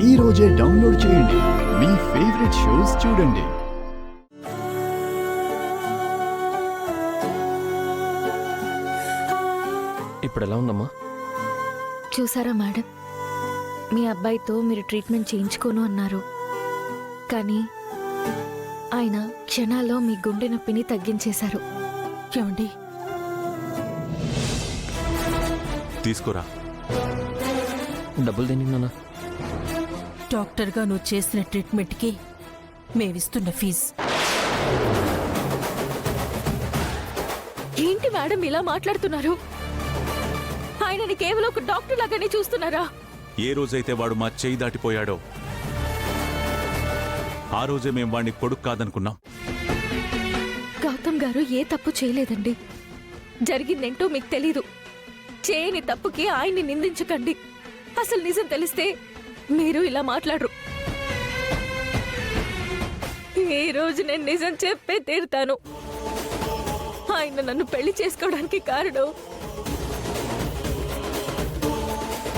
ఈ రోజే డౌన్లోడ్ చేయండి. మీ ఫేవరెట్ షోస్ చూడండి. ఇప్పుడు ఎలా ఉందమ్మా? చూసారా మేడం, మీ అబ్బాయితో మీరు ట్రీట్మెంట్ చేయించుకోను అన్నారు, కానీ ఆయన క్షణాల్లో మీ గుండె నొప్పిని తగ్గించేశారు. ఏమండి, తీసుకురా. డబ్బులు దేనికి నాన్న? డాక్టర్గా నువ్వు చేసిన ట్రీట్మెంట్కి మేమిస్తున్న ఫీజు. ఏంటి మేడం ఇలా మాట్లాడుతున్నారు? ఆయనని కేవలం ఒక డాక్టర్ లాగానే చూస్తున్నారా? ఏ రోజైతే వాడు మా చేయి దాటిపోయాడో ఆ రోజే మేం వాడిని కొడుకు కాదనుకున్నాం. గౌతమ్ గారు ఏ తప్పు చేయలేదండి. జరిగిందేంటో మీకు తెలీదు. చేయని తప్పుకి ఆయన్ని నిందించకండి. అసలు నిజం తెలిస్తే మీరు ఇలా మాట్లాడరు. ఈ రోజు నేను నిజం చెప్పే తీరుతాను. ఆయన నన్ను పెళ్లి చేసుకోవడానికి కారణం